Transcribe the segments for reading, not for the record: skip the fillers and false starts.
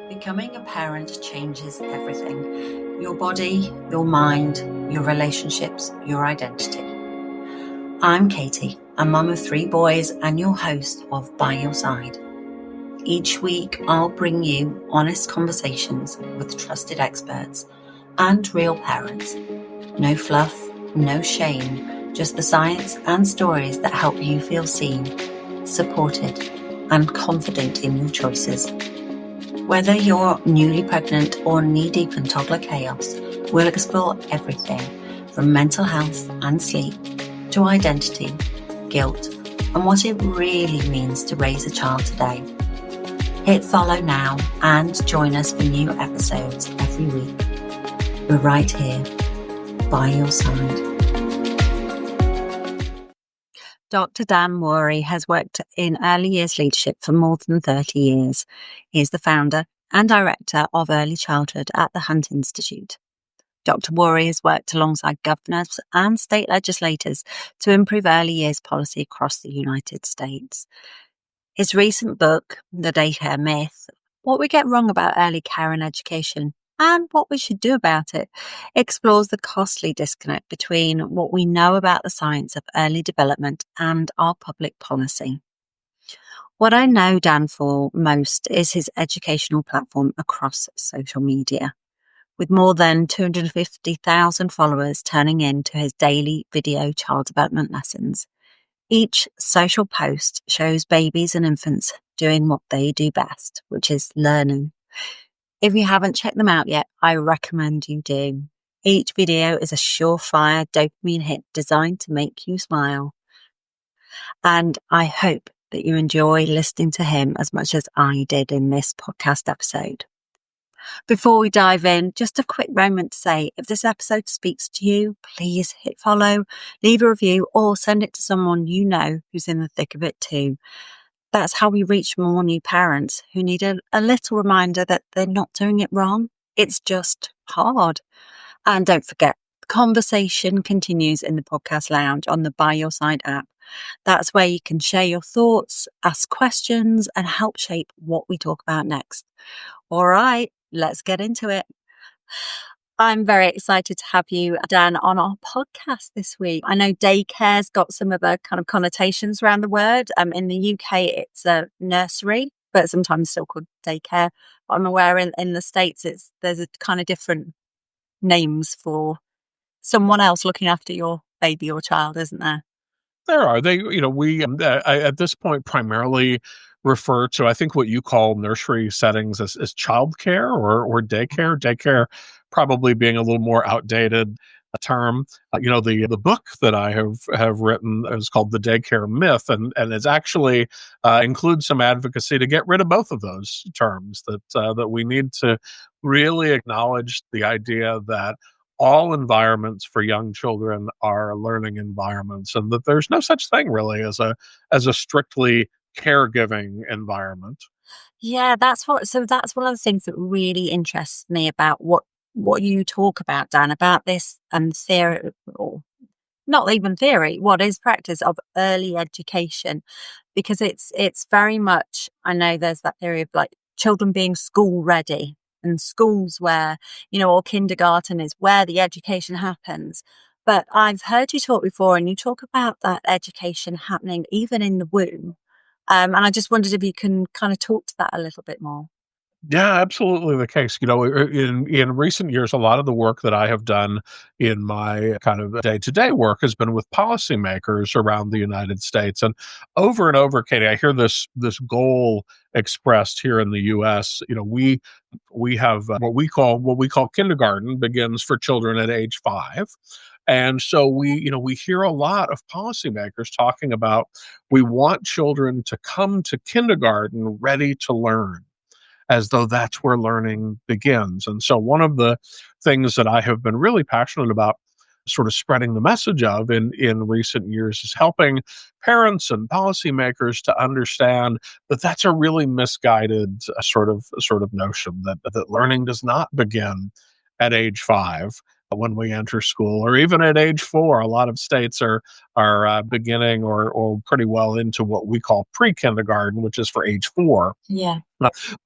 Becoming a parent changes everything. Your body, your mind, your relationships, your identity. I'm Katie, a mum of 3 boys and your host of By Your Side. Each week, I'll bring you honest conversations with trusted experts and real parents. No fluff, no shame, just the science and stories that help you feel seen, supported, and confident in your choices. Whether you're newly pregnant or knee-deep in toddler chaos, we'll explore everything from mental health and sleep to identity, guilt, and what it really means to raise a child today. Hit follow now and join us for new episodes every week. We're right here, by your side. Dr. Dan Wuori has worked in early years leadership for more than 30 years. He is the founder and director of early childhood at the Hunt Institute. Dr. Wuori has worked alongside governors and state legislators to improve early years policy across the United States. His recent book, The Daycare Myth, What We Get Wrong About Early Care and Education and What We Should Do About It, explores the costly disconnect between what we know about the science of early development and our public policy. What I know Dan for most is his educational platform across social media, with more than 250,000 followers turning in to his daily video child development lessons. Each social post shows babies and infants doing what they do best, which is learning. If you haven't checked them out yet, I recommend you do. Each video is a surefire dopamine hit designed to make you smile. And I hope that you enjoy listening to him as much as I did in this podcast episode. Before we dive in, just a quick moment to say, if this episode speaks to you, please hit follow, leave a review, or send it to someone you know who's in the thick of it too. That's how we reach more new parents who need a little reminder that they're not doing it wrong. It's just hard. And don't forget, the conversation continues in the podcast lounge on the By Your Side app. That's where you can share your thoughts, ask questions, and help shape what we talk about next. All right, let's get into it. I'm very excited to have you, Dan, on our podcast this week. I know daycare's got some of the kind of connotations around the word. In the UK, it's a nursery, but sometimes still called daycare. But I'm aware in the States, there's a kind of different names for someone else looking after your baby or child, isn't there? There are. We at this point primarily refer to, I think, what you call nursery settings as childcare or daycare. Daycare probably being a little more outdated term. The book that I have written is called The Daycare Myth, and it's actually includes some advocacy to get rid of both of those terms. That we need to really acknowledge the idea that all environments for young children are learning environments, and that there's no such thing really as a strictly caregiving environment. Yeah, that's one of the things that really interests me about what you talk about, Dan, about this theory, or not even theory, what is practice of early education, because it's very much, I know there's that theory of like children being school ready, and schools where, or kindergarten is where the education happens. But I've heard you talk before, and you talk about that education happening even in the womb. And I just wondered if you can kind of talk to that a little bit more. Yeah, absolutely the case. In recent years, a lot of the work that I have done in my kind of day-to-day work has been with policymakers around the United States. And over, Katie, I hear this goal expressed here in the U.S. We have what we call kindergarten begins for children at age 5. And so we hear a lot of policymakers talking about we want children to come to kindergarten ready to learn, as though that's where learning begins. And so one of the things that I have been really passionate about sort of spreading the message of in recent years is helping parents and policymakers to understand that that's a really misguided sort of notion, that learning does not begin at age 5 when we enter school, or even at age 4. A lot of states are beginning or pretty well into what we call pre-kindergarten, which is for age 4. Yeah.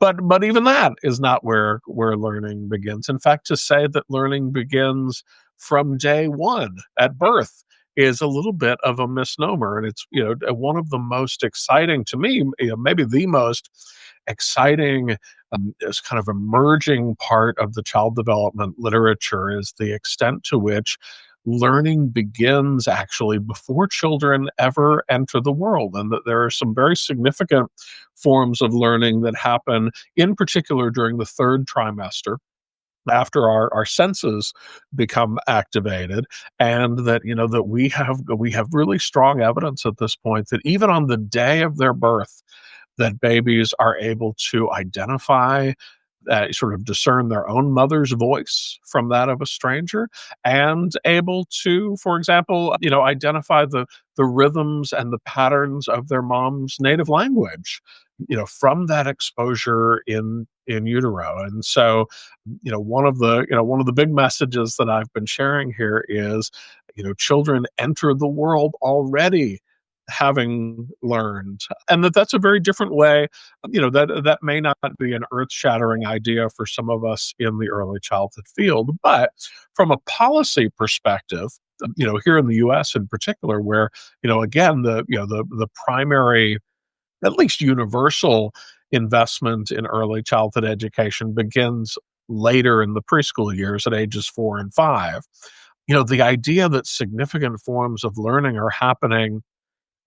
But even that is not where learning begins. In fact, to say that learning begins from day one at birth is a little bit of a misnomer, and it's, one of the most exciting to me, maybe the most exciting, is kind of emerging part of the child development literature is the extent to which learning begins actually before children ever enter the world, and that there are some very significant forms of learning that happen, in particular during the third trimester, after our senses become activated, and that, that we have really strong evidence at this point that even on the day of their birth, that babies are able to identify, sort of discern their own mother's voice from that of a stranger, and able to, for example, identify the rhythms and the patterns of their mom's native language, from that exposure in utero. And so, one of the big messages that I've been sharing here is, children enter the world already having learned, and that's a very different way. That may not be an earth-shattering idea for some of us in the early childhood field, but from a policy perspective, here in the US in particular, where, again, the primary, at least universal, investment in early childhood education begins later in the preschool years at ages 4 and 5. The idea that significant forms of learning are happening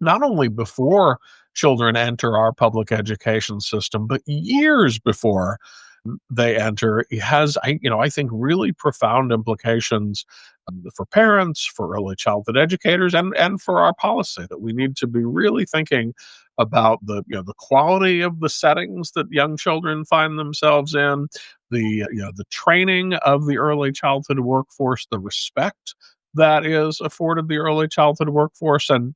not only before children enter our public education system, but years before they enter, it has, I think, really profound implications, for parents, for early childhood educators, and for our policy. That we need to be really thinking about the quality of the settings that young children find themselves in, the training of the early childhood workforce, the respect that is afforded the early childhood workforce, and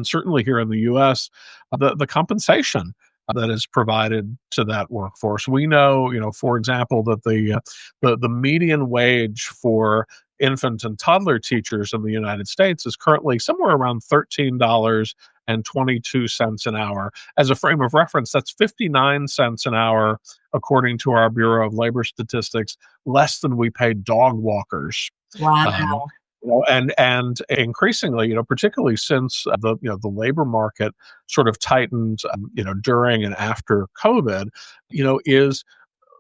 certainly here in the U.S., the compensation that is provided to that workforce. We know, for example, that the median wage for infant and toddler teachers in the United States is currently somewhere around $13.22 an hour. As a frame of reference, that's 59 cents an hour, according to our Bureau of Labor Statistics, less than we pay dog walkers. Um, Wow. and increasingly, particularly since the labor market sort of tightened, during and after COVID, is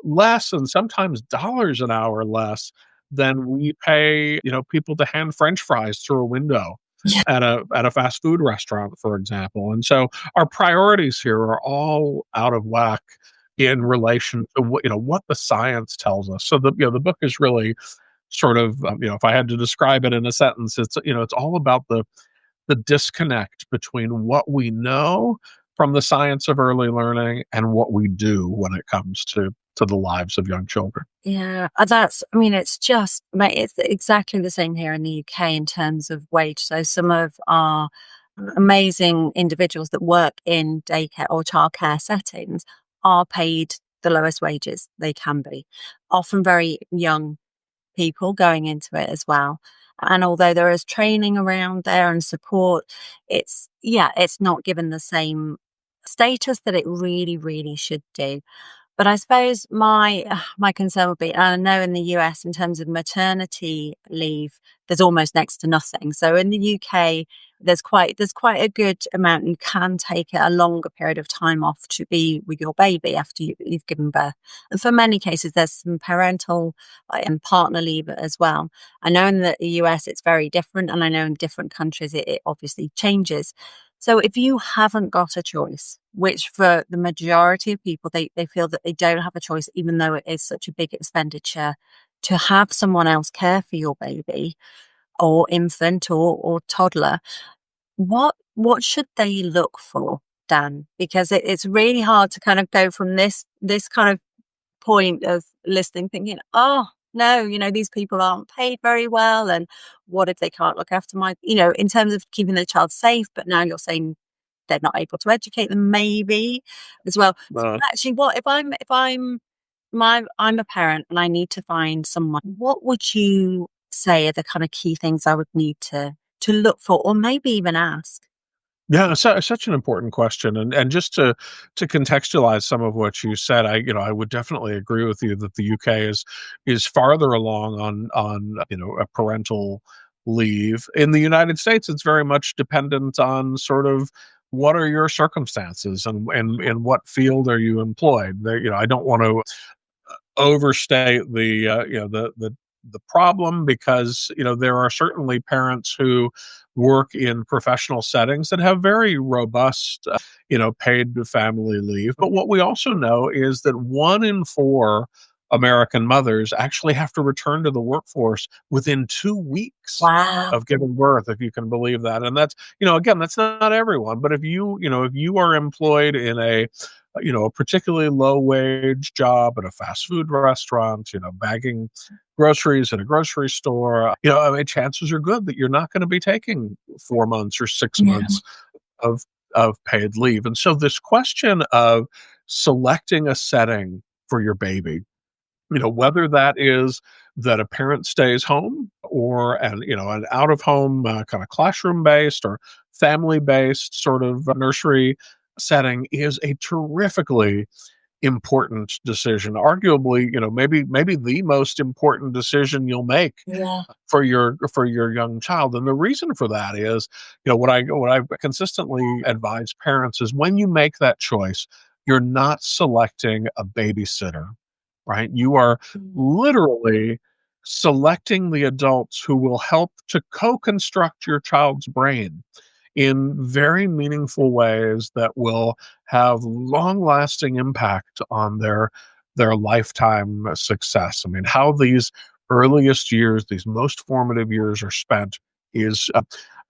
less, and sometimes dollars an hour less, than we pay, people to hand French fries through a window Yeah. at a fast food restaurant, for example. And so our priorities here are all out of whack in relation to what the science tells us. So the book is really sort of, if I had to describe it in a sentence, it's all about the disconnect between what we know from the science of early learning and what we do when it comes to the lives of young children. Yeah, I mean, it's exactly the same here in the UK in terms of wage. So some of our amazing individuals that work in daycare or childcare settings are paid the lowest wages they can be, often very young people going into it as well. And although there is training around there and support, it's not given the same status that it really, really should do. But I suppose my concern would be, and I know in the US in terms of maternity leave, there's almost next to nothing. So in the UK, there's quite a good amount. You can take a longer period of time off to be with your baby after you've given birth. And for many cases, there's some parental and partner leave as well. I know in the US it's very different, and I know in different countries it obviously changes. So if you haven't got a choice, which for the majority of people, they feel that they don't have a choice, even though it is such a big expenditure to have someone else care for your baby or infant or toddler, what should they look for, Dan? Because it's really hard to kind of go from this kind of point of listening, thinking, oh no, these people aren't paid very well, and what if they can't look after in terms of keeping their child safe, but now you're saying they're not able to educate them maybe as well. So Uh, actually, what I'm a parent and I need to find someone, what would you say are the kind of key things I would need to look for, or maybe even ask? Yeah, such an important question, and just to contextualize some of what you said, I would definitely agree with you that the UK is farther along on a parental leave. In the United States, it's very much dependent on sort of what are your circumstances and in what field are you employed. I don't want to overstate the problem because there are certainly parents who work in professional settings that have very robust paid family leave, but what we also know is that 1 in 4 American mothers actually have to return to the workforce within 2 weeks Wow. of giving birth, if you can believe that. And that's again, that's not everyone, but if you are employed in a particularly low wage job at a fast food restaurant, bagging groceries at a grocery store, I mean, chances are good that you're not going to be taking 4 months or six Yeah. months of paid leave. And so this question of selecting a setting for your baby, whether that is that a parent stays home or an out of home kind of classroom based or family based sort of nursery setting is a terrifically important decision. Arguably, maybe the most important decision you'll make Yeah. for your young child. And the reason for that is, what I consistently advise parents is when you make that choice, you're not selecting a babysitter, right? You are Mm. literally selecting the adults who will help to co-construct your child's brain in very meaningful ways that will have long-lasting impact on their lifetime success. I mean, how these earliest years, these most formative years are spent is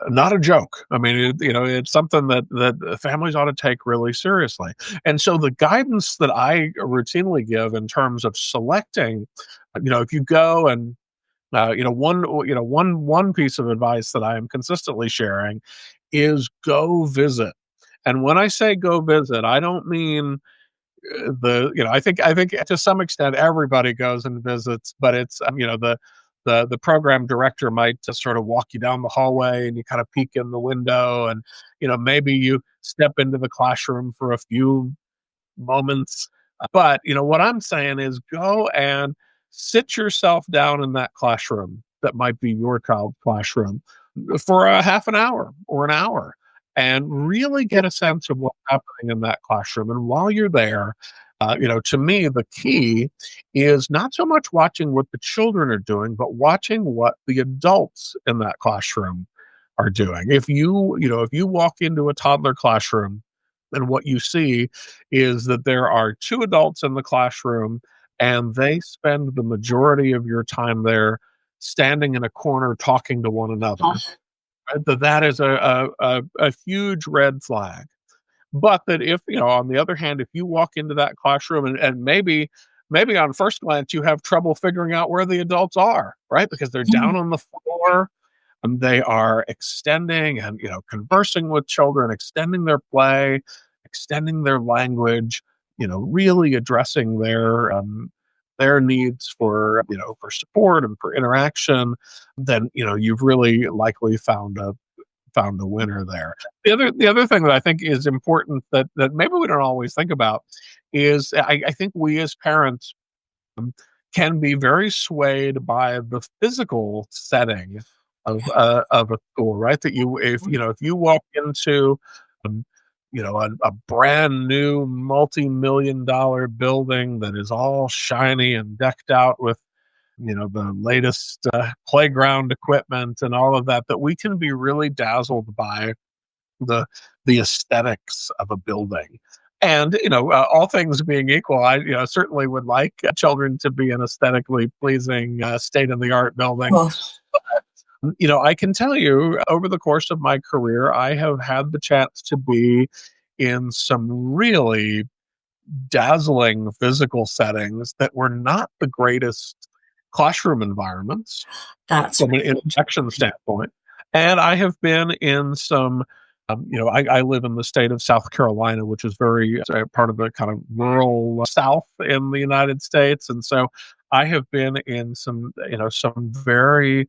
not a joke. I mean, it's something that families ought to take really seriously. And so the guidance that I routinely give in terms of selecting, if you go and one piece of advice that I am consistently sharing is go visit. And when I say go visit, I don't mean I think to some extent everybody goes and visits, but it's the program director might just sort of walk you down the hallway and you kind of peek in the window and maybe you step into the classroom for a few moments. But what I'm saying is go and sit yourself down in that classroom that might be your child's classroom for a half an hour or an hour and really get a sense of what's happening in that classroom. And while you're there, to me, the key is not so much watching what the children are doing, but watching what the adults in that classroom are doing. If you walk into a toddler classroom and what you see is that there are 2 adults in the classroom and they spend the majority of your time there standing in a corner talking to one Oh, another, right? That is a huge red flag. But that if, on the other hand, if you walk into that classroom and maybe on first glance you have trouble figuring out where the adults are, right? Because they're yeah. down on the floor and they are extending and conversing with children, extending their play, extending their language, really addressing their needs for support and for interaction, then you've really likely found a winner there. The other thing that I think is important that maybe we don't always think about is I think we as parents um, can be very swayed by the physical setting of a school, right? That if you walk into um, a brand new multi-million dollar building that is all shiny and decked out with the latest playground equipment and all of that, that we can be really dazzled by the the aesthetics of a building. And all things being equal, I certainly would like children to be an aesthetically pleasing, state of the art building. Well, I can tell you over the course of my career, I have had the chance to be in some really dazzling physical settings that were not the greatest classroom environments that's from an great. interaction standpoint. And I have been in some, I live in the state of South Carolina, which is very part of the kind of rural South in the United States. And so I have been in some very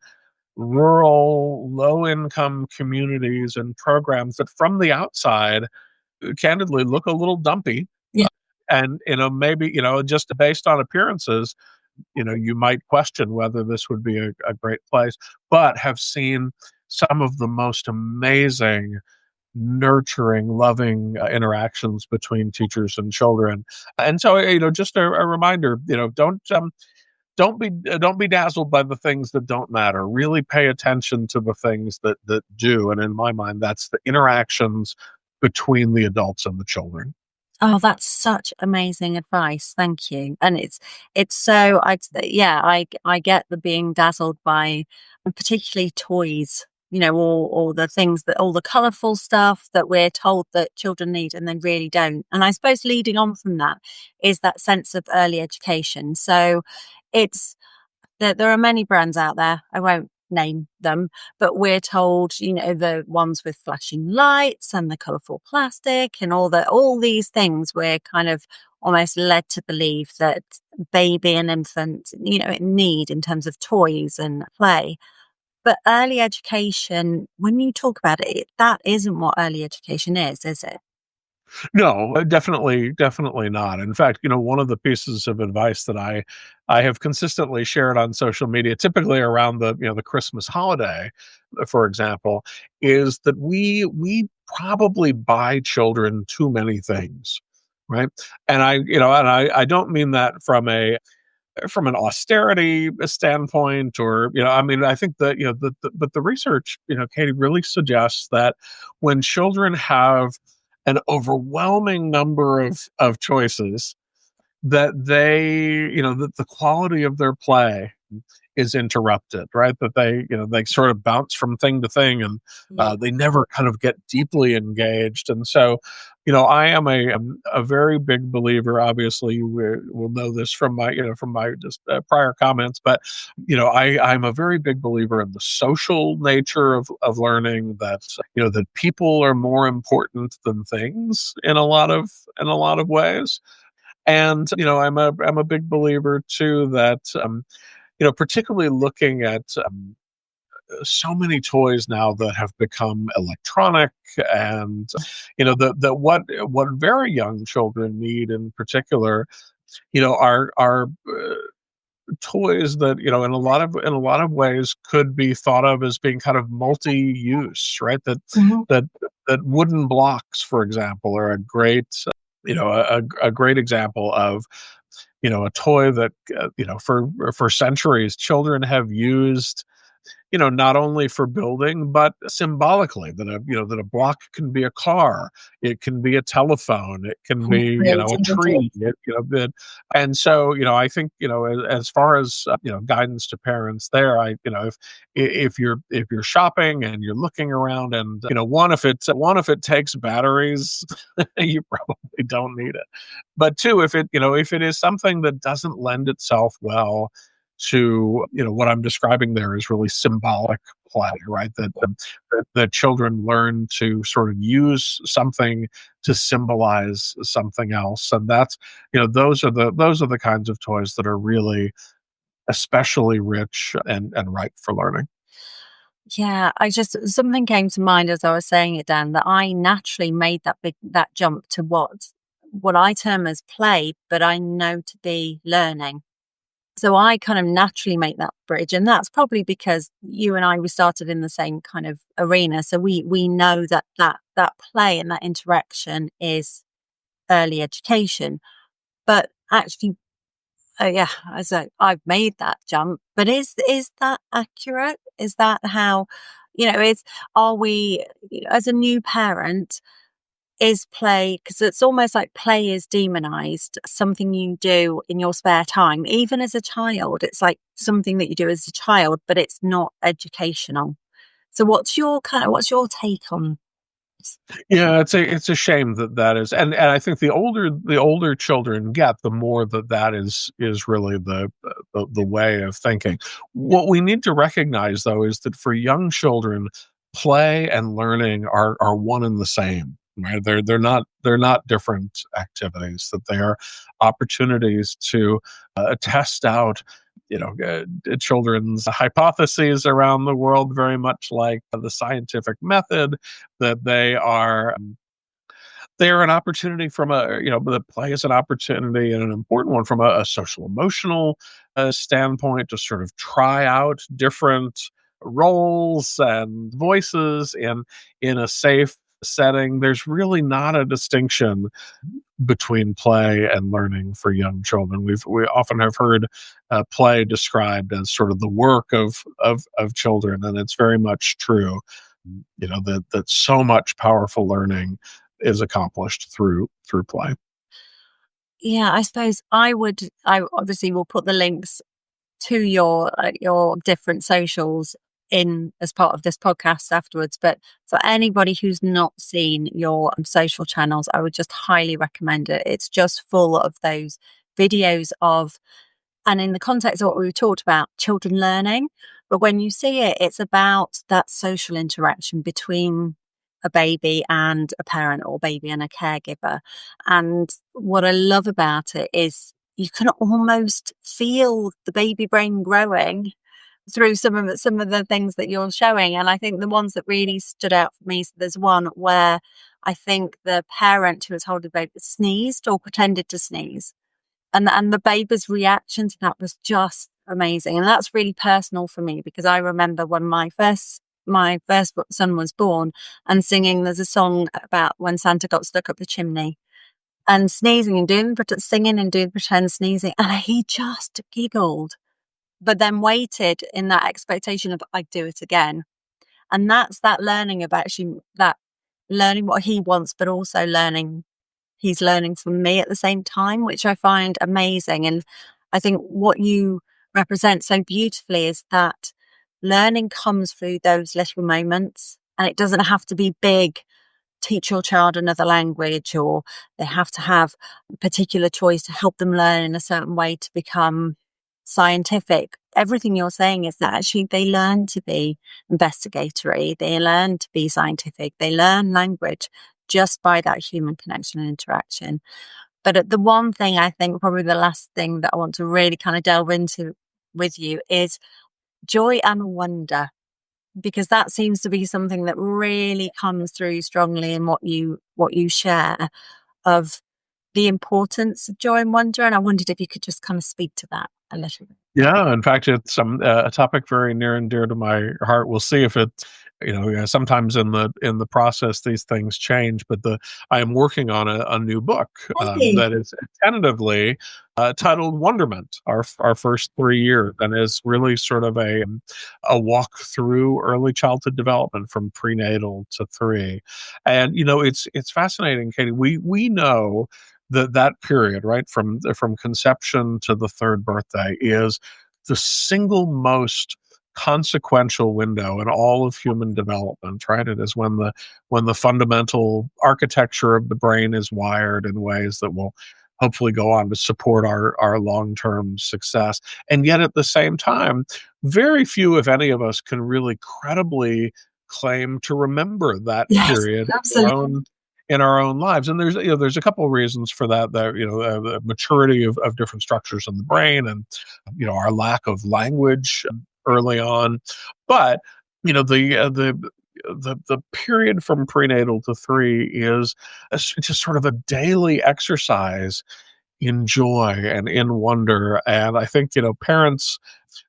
rural, low-income communities and programs that from the outside, candidly look a little dumpy. Yeah. And, maybe, just based on appearances, you might question whether this would be a great place, but have seen some of the most amazing, nurturing, loving interactions between teachers and children. And so, just a reminder, don't be dazzled by the things that don't matter. Really pay attention to the things that do. And in my mind, that's the interactions between the adults and the children. Oh, that's such amazing advice. Thank you. And it's so yeah, I get the being dazzled by particularly toys, all the things that all the colorful stuff that we're told that children need and they really don't. And I suppose leading on from that is that sense of early education. So it's there are many brands out there. I won't name them, but we're told, the ones with flashing lights and the colourful plastic and all these things, we're kind of almost led to believe that baby and infant, need in terms of toys and play. But early education, when you talk about it, that isn't what early education is it? No, definitely not. In fact, one of the pieces of advice that I have consistently shared on social media, typically around the Christmas holiday, for example, is that we probably buy children too many things, right? And I don't mean that from an austerity standpoint, or I mean, I think that but the research, Katie, really suggests that when children have an overwhelming number of choices, that that the quality of their play is interrupted, right? That they sort of bounce from thing to thing, and Yeah. they never kind of get deeply engaged. And so, I am a very big believer. Obviously, you will know this from my just prior comments, but I'm a very big believer in the social nature of learning. That that people are more important than things in a lot of ways. And I'm a big believer too that particularly looking at so many toys now that have become electronic, and the what very young children need in particular, are toys that in a lot of ways could be thought of as being kind of multi-use, right? Mhm. That that wooden blocks, for example, are a great a great example of a toy that for centuries children have used, not only for building, but symbolically, that a block can be a car, it can be a telephone, it can And be, a creativity. tree, and so, I think, as far as, guidance to parents there, if you're shopping and you're looking around, and, one, if it takes batteries, you probably don't need it. But two, if it is something that doesn't lend itself well to, what I'm describing there is really symbolic play, right? That children learn to sort of use something to symbolize something else, and that's those are the kinds of toys that are really especially rich and ripe for learning. Yeah, something came to mind as I was saying it, Dan, that I naturally made that jump to what I term as play, but I know to be learning. So I kind of naturally make that bridge, and that's probably because you and I we started in the same kind of arena. So we know that play and that interaction is early education. But actually, oh yeah, as I've made that jump. But is that accurate? Is that how is are we as a new parent? Is play, because it's almost like play is demonized, something you do in your spare time. Even as a child, it's like something that you do as a child, but it's not educational. So what's your take on this? Yeah, it's a shame that is, and I think the older children get, the more that is really the way of thinking. What we need to recognize, though, is that for young children, play and learning are one and the same. Right? They're not different activities. That they are opportunities to test out children's hypotheses around the world, very much like the scientific method, that they are an opportunity from the play is an opportunity, and an important one from a social emotional standpoint, to sort of try out different roles and voices in a safe setting. There's really not a distinction between play and learning for young children. We often have heard play described as sort of the work of children, and it's very much true. That so much powerful learning is accomplished through play. Yeah, I suppose I obviously will put the links to your different socials in as part of this podcast afterwards. But for anybody who's not seen your social channels, I would just highly recommend it. It's just full of those videos of, and in the context of what we talked about, children learning. But when you see it, it's about that social interaction between a baby and a parent, or baby and a caregiver. And what I love about it is you can almost feel the baby brain growing through some of the things that you're showing. And I think the ones that really stood out for me, so there's one where I think the parent who was holding the baby sneezed or pretended to sneeze. And the baby's reaction to that was just amazing. And that's really personal for me, because I remember when my first son was born, and singing, there's a song about when Santa got stuck up the chimney and sneezing and singing and doing pretend sneezing. And he just giggled, but then waited in that expectation of I'd do it again. And that's that learning of actually that learning what he wants, but also he's learning from me at the same time, which I find amazing. And I think what you represent so beautifully is that learning comes through those little moments, and it doesn't have to be big. Teach your child another language, or they have to have a particular choice to help them learn in a certain way to become scientific. Everything you're saying is that actually they learn to be investigatory, they learn to be scientific, they learn language just by that human connection and interaction. But the one thing, I think probably the last thing that I want to really kind of delve into with you is joy and wonder, because that seems to be something that really comes through strongly in what you share, of the importance of joy and wonder. And I wondered if you could just kind of speak to that a little bit. Yeah, in fact, it's a topic very near and dear to my heart. We'll see if it, sometimes in the process these things change. But I am working on a new book Hey. that is tentatively titled Wonderment, our first 3 years, and is really sort of a walk through early childhood development from prenatal to 3. And it's fascinating, Katie. We know that period, right, from conception to the third birthday, is the single most consequential window in all of human development, right? It is when the fundamental architecture of the brain is wired in ways that will hopefully go on to support our long-term success. And yet at the same time, very few, if any of us, can really credibly claim to remember that Yes, period absolutely. in our own lives. And there's a couple of reasons for that. The maturity of different structures in the brain, and our lack of language early on. But the period from prenatal to 3 is just sort of a daily exercise in joy and in wonder. And I think parents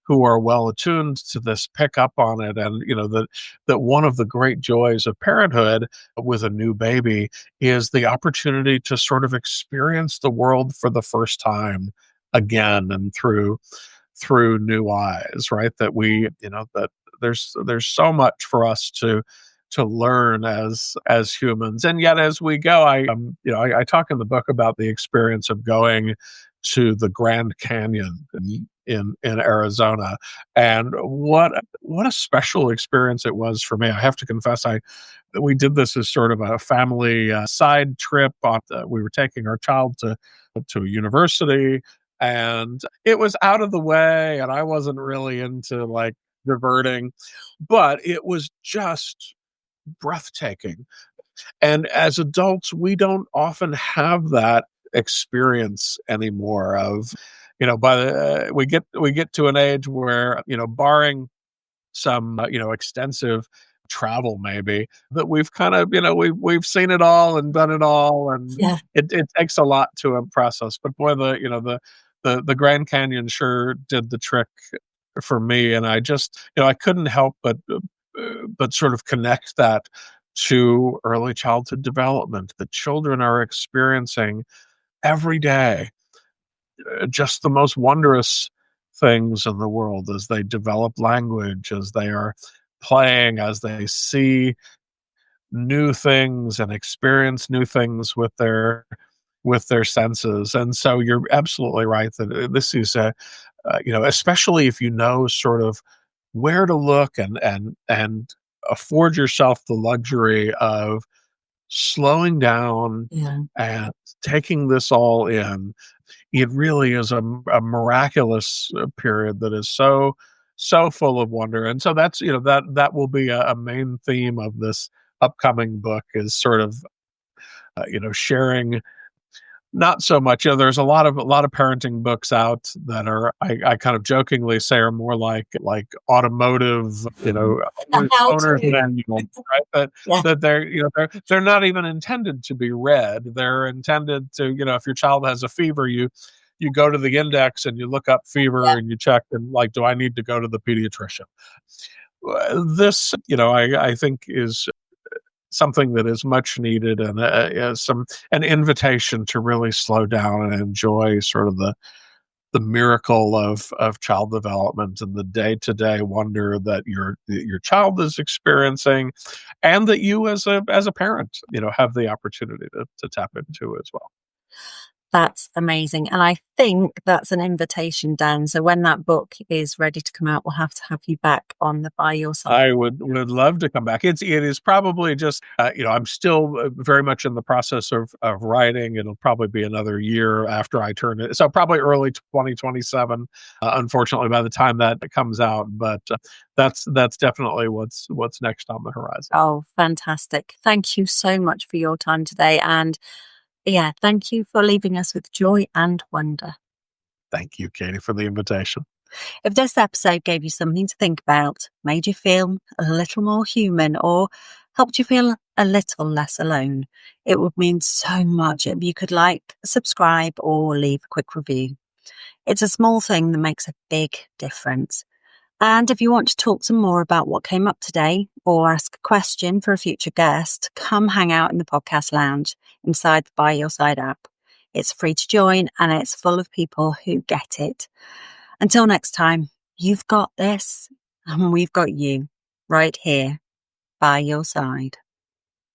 who are well attuned to this pick up on it. And that one of the great joys of parenthood with a new baby is the opportunity to sort of experience the world for the first time again, and through new eyes, right? That that there's so much for us to learn as humans. And yet as we go, I talk in the book about the experience of going to the Grand Canyon in Arizona, and what a special experience it was for me. I have to confess, we did this as sort of a family side trip. We were taking our child to a university, and it was out of the way, and I wasn't really into like diverting, but it was just breathtaking. And as adults, we don't often have that experience anymore of, by the we get to an age where, barring some, extensive travel maybe, that we've kind of, we've seen it all and done it all, and Yeah. it takes a lot to impress us. But boy, the Grand Canyon sure did the trick for me, and I just, I couldn't help but sort of connect that to early childhood development that children are experiencing every day, just the most wondrous things in the world as they develop language, as they are playing, as they see new things and experience new things with their senses. And so you're absolutely right that this is a, especially if you know sort of where to look and afford yourself the luxury of slowing down Yeah. and taking this all in. It really is a miraculous period that is so full of wonder. And so that's, that will be a main theme of this upcoming book, is sort of, sharing. Not so much. There's a lot of parenting books out that are, I kind of jokingly say, are more like automotive, How owner's to. manual, right? That Yeah. that they're, they're not even intended to be read. They're intended to, if your child has a fever, you go to the index and you look up fever Yeah. and you check, and like, do I need to go to the pediatrician? This, I think is something that is much needed, and an invitation to really slow down and enjoy sort of the miracle of child development and the day-to-day wonder that your child is experiencing, and that you as a parent, have the opportunity to tap into as well. That's amazing. And I think that's an invitation, Dan. So when that book is ready to come out, we'll have to have you back on the By Your Side. I would love to come back. It is probably just, I'm still very much in the process of writing. It'll probably be another year after I turn it, so probably early 2027. Unfortunately, by the time that comes out, but that's definitely what's next on the horizon. Oh, fantastic. Thank you so much for your time today. And yeah, thank you for leaving us with joy and wonder. Thank you, Katie, for the invitation. If this episode gave you something to think about, made you feel a little more human, or helped you feel a little less alone, it would mean so much if you could like, subscribe, or leave a quick review. It's a small thing that makes a big difference. And if you want to talk some more about what came up today, or ask a question for a future guest, come hang out in the podcast lounge inside the By Your Side app. It's free to join, and it's full of people who get it. Until next time, you've got this, and we've got you right here by your side.